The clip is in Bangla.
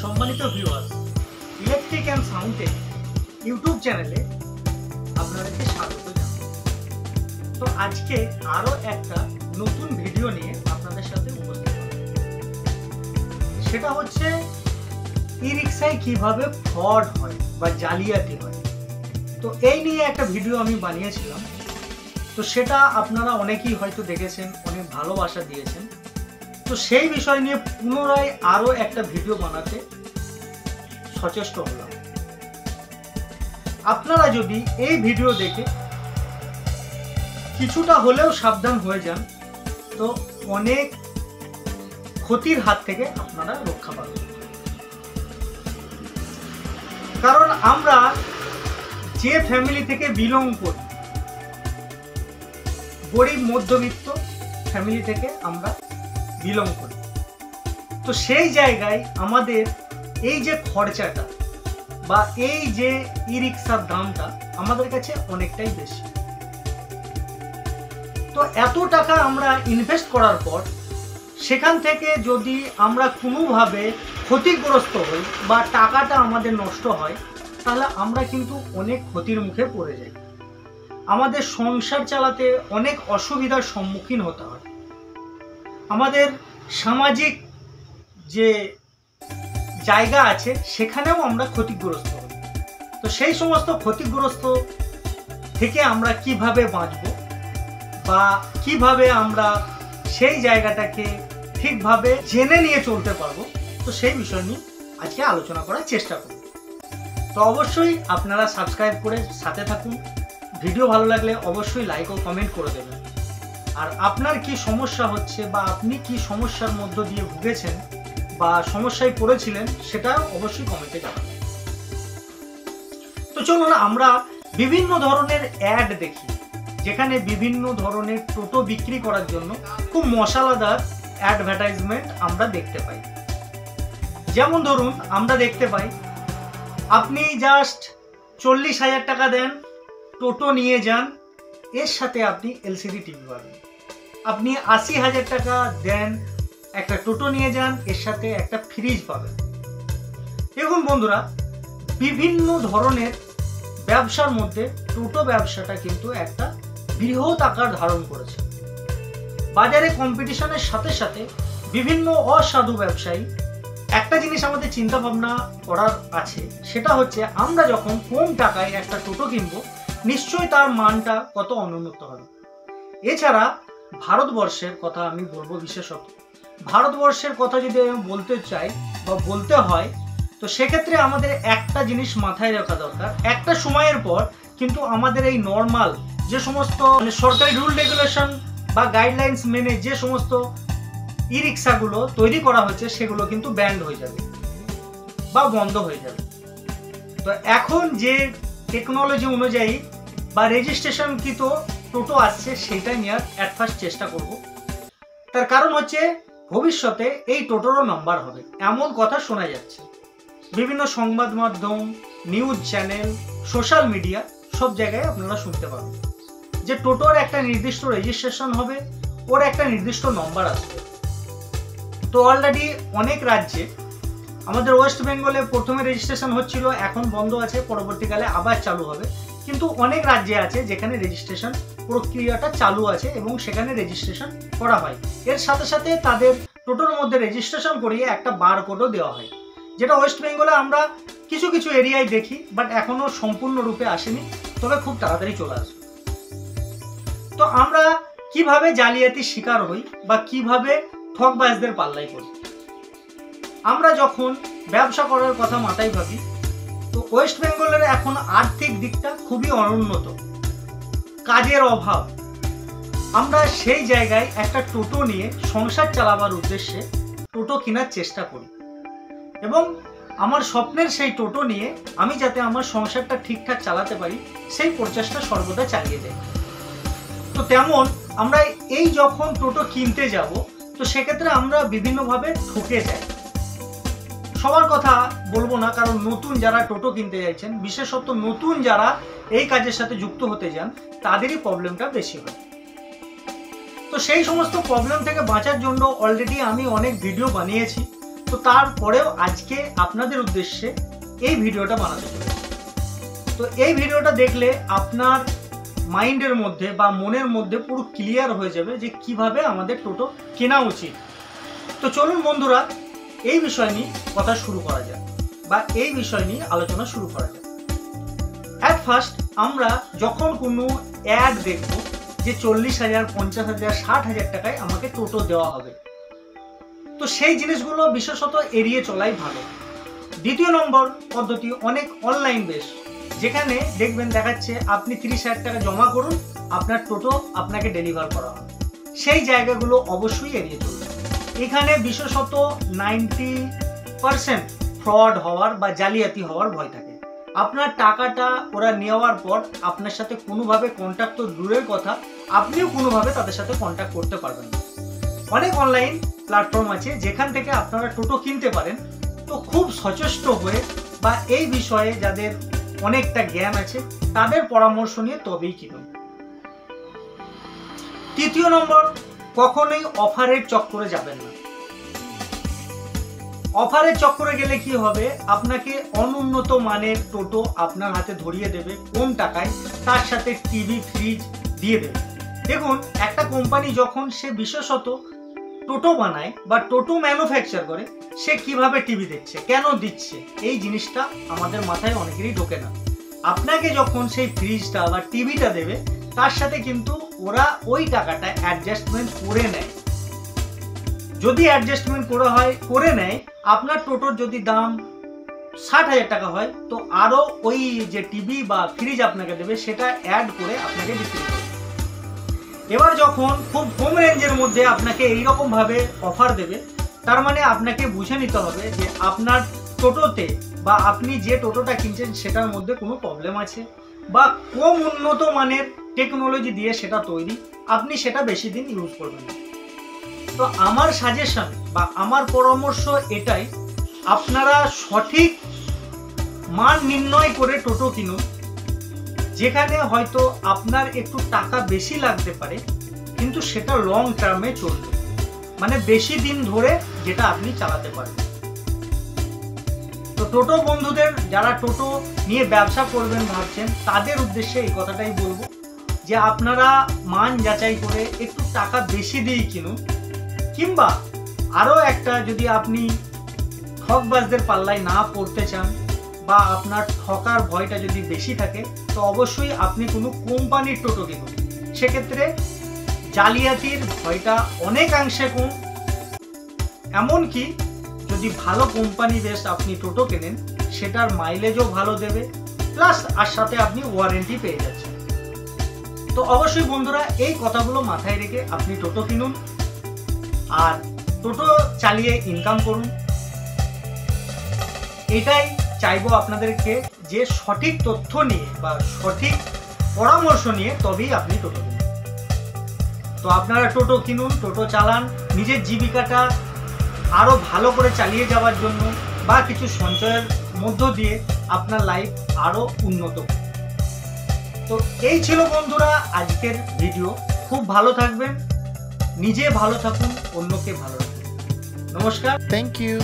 সম্মানিত ভিউয়ার্স, ইলেকট্রিক অ্যান্ড সাউন্ডের ইউটিউব চ্যানেলে আপনাদেরকে স্বাগত জানাই। তো আজকে আরও একটা নতুন ভিডিও নিয়ে আপনাদের সাথে উপস্থিত হলাম। সেটা হচ্ছে ই রিক্সায় কীভাবে ফ্রড হয় বা জালিয়াতি হয়। তো এই নিয়ে একটা ভিডিও আমি বানিয়েছিলাম। তো সেটা আপনারা অনেকেই হয়তো দেখেছেন, অনেক ভালোবাসা দিয়েছেন। তো সেই বিষয় নিয়ে পুনরায় আরও একটা ভিডিও বানাতে সচেষ্ট হলাম। আপনারা যদি এই ভিডিও দেখে কিছুটা হলেও সাবধান হয়ে যান, তো অনেক ক্ষতির হাত থেকে আপনারা রক্ষা পাবেন। কারণ আমরা যে ফ্যামিলি থেকে বিলং করি, গরিব মধ্যবিত্ত ফ্যামিলি থেকে আমরা বিলং করি, তো সেই জায়গায় আমাদের এই যে খরচাটা বা এই যে ই রিক্সার দামটা আমাদের কাছে অনেকটাই বেশি। তো এত টাকা আমরা ইনভেস্ট করার পর সেখান থেকে যদি আমরা কোনোভাবে ক্ষতিগ্রস্ত হই বা টাকাটা আমাদের নষ্ট হয়, তাহলে আমরা কিন্তু অনেক ক্ষতির মুখে পড়ে যাই। আমাদের সংসার চালাতে অনেক অসুবিধার সম্মুখীন হতে হয়। আমাদের সামাজিক যে জায়গা আছে সেখানেও আমরা ক্ষতিগ্রস্ত হই। তো সেই সমস্ত ক্ষতিগ্রস্ত থেকে আমরা কিভাবে বাঁচব বা কিভাবে আমরা সেই জায়গাটাকে ঠিকভাবে জেনে নিয়ে চলতে পারবো, তো সেই বিষয় নিয়ে আজকে আলোচনা করার চেষ্টা করব। তো অবশ্যই আপনারা সাবস্ক্রাইব করে সাথে থাকুন। ভিডিও ভালো লাগলে অবশ্যই লাইক ও কমেন্ট করে দেবেন। আর আপনার কি সমস্যা হচ্ছে বা আপনি কি সমস্যার মধ্য দিয়ে ভুগেছেন বা সমস্যায় পড়েছিলেন, সেটা অবশ্যই কমেন্টে জানাবেন। তো চলুন, আমরা বিভিন্ন ধরনের অ্যাড দেখি, যেখানে বিভিন্ন ধরনের টোটো বিক্রি করার জন্য খুব মশলাদার অ্যাডভার্টাইজমেন্ট আমরা দেখতে পাই। যেমন ধরুন, আমরা দেখতে পাই আপনি জাস্ট 40,000 টাকা দেন, টোটো নিয়ে যান, এর সাথে আপনি এলসিডি টিভি পাবেন। আপনি 80,000 টাকা দেন, একটা টোটো নিয়ে যান, এর সাথে একটা ফ্রিজ পাবেন। দেখুন বন্ধুরা, বিভিন্ন ধরনের ব্যবসার মধ্যে টোটো ব্যবসাটা কিন্তু একটা বৃহৎ আকার ধারণ করেছে। বাজারে কম্পিটিশনের সাথে সাথে বিভিন্ন অসাধু ব্যবসায়ী, একটা জিনিস আমাদের চিন্তা ভাবনা করার আছে, সেটা হচ্ছে আমরা যখন কম টাকায় একটা টোটো কিনবো, নিশ্চয়ই তার মানটা কত অনুন্নত হবে। এছাড়া ভারতবর্ষের কথা আমি বলবো, বিশেষত ভারতবর্ষের কথা যদি আমি বলতে চাই বা বলতে হয়, তো সেক্ষেত্রে আমাদের একটা জিনিস মাথায় রাখা দরকার। একটা সময়ের পর কিন্তু আমাদের এই নর্মাল যে সমস্ত সরকারি রুল রেগুলেশন বা গাইডলাইন্স মেনে যে সমস্ত ই রিক্সাগুলো তৈরি করা হচ্ছে, সেগুলো কিন্তু ব্যান্ড হয়ে যাবে বা বন্ধ হয়ে যাবে। তো এখন যে টেকনোলজি অনুযায়ী বা রেজিস্ট্রেশনকৃত টোটো আসছে, সেটাই নেওয়ার অ্যাট ফার্স্ট চেষ্টা করব। তার কারণ হচ্ছে ভবিষ্যতে এই টোটোরও নাম্বার হবে, এমন কথা শোনা যাচ্ছে। বিভিন্ন সংবাদ মাধ্যম, নিউজ চ্যানেল, সোশ্যাল মিডিয়া, সব জায়গায় আপনারা শুনতে পাবেন যে টোটোর একটা নির্দিষ্ট রেজিস্ট্রেশন হবে, ওর একটা নির্দিষ্ট নম্বর আসবে। তো অলরেডি অনেক রাজ্যে, আমাদের ওয়েস্ট বেঙ্গলে প্রথমে রেজিস্ট্রেশন হচ্ছিল, এখন বন্ধ আছে, পরবর্তীকালে আবার চালু হবে। কিন্তু অনেক রাজ্যে আছে যেখানে রেজিস্ট্রেশন প্রক্রিয়াটা চালু আছে এবং সেখানে রেজিস্ট্রেশন করা হয়। এর সাথে সাথে তাদের টোটোর মধ্যে রেজিস্ট্রেশন করিয়ে একটা বারকোডও দেওয়া হয়, যেটা ওয়েস্ট বেঙ্গলে আমরা কিছু কিছু এরিয়ায় দেখি, বাট এখনো সম্পূর্ণরূপে আসেনি, তবে খুব তাড়াতাড়ি চলে আসবে। তো আমরা কিভাবে জালিয়াতির শিকার হই বা কিভাবে ঠকবাজদের পাল্লাই করি? আমরা যখন ব্যবসা করার কথা মাথায় ভাবি, তো ওয়েস্ট বেঙ্গলের এখন আর্থিক দিকটা খুবই অনুন্নত, কাজের অভাব। আমরা সেই জায়গায় একটা টোটো নিয়ে সংসার চালাবার উদ্দেশ্যে টোটো কেনার চেষ্টা করি এবং আমার স্বপ্নের সেই টোটো নিয়ে আমি যাতে আমার সংসারটা ঠিকঠাক চালাতে পারি, সেই প্রচেষ্টা সর্বদা চালিয়ে যাই। তো তেমন আমরা এই যখন টোটো কিনতে যাব, তো সেক্ষেত্রে আমরা বিভিন্নভাবে ঠকে যাই। সবার কথা বলবো না, কারণ নতুন যারা টোটো কিনতে যাচ্ছেন, বিশেষত নতুন যারা এই কাজের সাথে যুক্ত হতে যান, তাদেরই প্রবলেমটা বেশি হয়। তো সেই সমস্ত প্রবলেম থেকে বাঁচার জন্য অলরেডি আমি অনেক ভিডিও বানিয়েছি। তো তারপরেও আজকে আপনাদের উদ্দেশ্যে এই ভিডিওটা বানাতে চলেছি। তো এই ভিডিওটা দেখলে আপনার মাইন্ডের মধ্যে বা মনের মধ্যে পুরো ক্লিয়ার হয়ে যাবে যে কিভাবে আমাদের টোটো কেনা উচিত। তো চলুন বন্ধুরা এই বিষয় নিয়ে কথা শুরু করা যাক বা এই বিষয় নিয়ে আলোচনা শুরু করা যাক। অ্যাট ফার্স্ট আমরা যখন কোনো অ্যাড দেখব যে 40,000, 50,000, 60,000 টাকায় আমাকে টোটো দেওয়া হবে, তো সেই জিনিসগুলো বিশেষত এড়িয়ে চলাই ভালো। দ্বিতীয় নম্বর পদ্ধতি অনেক অনলাইন বেস, যেখানে দেখবেন দেখাচ্ছে আপনি 30,000 টাকা জমা করুন, আপনার টোটো আপনাকে ডেলিভার করা হবে। সেই জায়গাগুলো অবশ্যই এড়িয়ে চলবে। এখানে বিশেষত 90% ফ্রড হওয়ার বা জালিয়াতি হওয়ার ভয় থাকে। আপনার টাকাটা ওরা নেওয়ার পর আপনার সাথে কোনোভাবে কন্ট্যাক্ট তো দূরের কথা, আপনিও কোনোভাবে তাদের সাথে কন্ট্যাক্ট করতে পারবেন না। অনেক অনলাইন প্ল্যাটফর্ম আছে যেখান থেকে আপনারা টোটো কিনতে পারেন। তো খুব সচেষ্ট হয়ে বা এই বিষয়ে যাদের অনেকটা জ্ঞান আছে তাদের পরামর্শ নিয়ে তবেই কিনুন। তৃতীয় নম্বর, কখনোই অফারের চক্করে যাবেন না। অফারের চক্করে গেলে কি হবে, আপনাকে অনুন্নত মানের টোটো আপনার হাতে ধরিয়ে দেবে কম টাকায়, তার সাথে টিভি, ফ্রিজ দিয়ে দেবে। দেখুন, একটা কোম্পানি যখন সে বিশেষত টোটো বানায় বা টোটো ম্যানুফ্যাকচার করে, সে কিভাবে টিভি দিচ্ছে, কেন দিচ্ছে, এই জিনিসটা আমাদের মাথায় অনেকেরই ঢোকে না। আপনাকে যখন সেই ফ্রিজটা বা টিভিটা দেবে, তার সাথে কিন্তু ওরা ওই টাকাটা অ্যাডজাস্টমেন্ট করে নেয়। যদি অ্যাডজাস্টমেন্ট করে নেয়, আপনার টোটোর যদি দাম 60,000 টাকা হয়, তো আরো ওই যে টিভি বা ফ্রিজ আপনাকে দেবে সেটা অ্যাড করে আপনাকে বিক্রি করবে। এবার যখন খুব কম রেঞ্জের মধ্যে আপনাকে এইরকম ভাবে অফার দেবে, তার মানে আপনাকে বুঝে নিতে হবে যে আপনার টোটোতে বা আপনি যে টোটোটা কিনছেন সেটার মধ্যে কোনো প্রবলেম আছে বা কম উন্নত মানের টেকনোলজি দিয়ে সেটা তৈরি, আপনি সেটা বেশি দিন ইউজ করবেন না। তো আমার সাজেশন বা আমার পরামর্শ এটাই, আপনারা সঠিক মান নির্ণয় করে টোটো কিনুন, যেখানে হয়তো আপনার একটু টাকা বেশি লাগতে পারে কিন্তু সেটা লং টার্মে চলবে, মানে বেশি দিন ধরে যেটা আপনি চালাতে পারেন। তো টোটো বন্ধুদের যারা টোটো নিয়ে ব্যবসা করবেন ভাবছেন, তাদের উদ্দেশ্যে এই কথাটাই বলবো যে আপনারা মান যাচাই করে একটু টাকা বেশি দিয়ে কিনুন। কিংবা আরও একটা, যদি আপনি ঠকবাজদের পাল্লায় না পড়তে চান বা আপনার ঠকার ভয়টা যদি বেশি থাকে, তো অবশ্যই আপনি কোনো কোম্পানির টোটো কিনুন। সেক্ষেত্রে জালিয়াতির ভয়টা অনেকাংশে কম। এমনকি যদি ভালো কোম্পানি বেশ আপনি টোটো কেনেন, সেটার মাইলেজও ভালো দেবে, প্লাস আর সাথে আপনি ওয়ারেন্টি পেয়ে যাচ্ছেন। তো অবশ্যই বন্ধুরা এই কথাগুলো মাথায় রেখে আপনি টোটো কিনুন আর টোটো চালিয়ে ইনকাম করুন। এটাই চাইবো আপনাদেরকে, যে সঠিক তথ্য নিয়ে বা সঠিক পরামর্শ নিয়ে তবেই আপনি টোটো কিনুন। তো আপনারা টোটো কিনুন, টোটো চালান, নিজের জীবিকাটা আরো ভালো করে চালিয়ে যাওয়ার জন্য বা কিছু সঞ্চয়ের মধ্য দিয়ে আপনার লাইফ আরো উন্নত। তো এই ছিল বন্ধুরা আজকের ভিডিও। খুব ভালো থাকবেন, নিজে ভালো থাকুন, অন্যকে ভালো রাখুন। নমস্কার, থ্যাংক ইউ।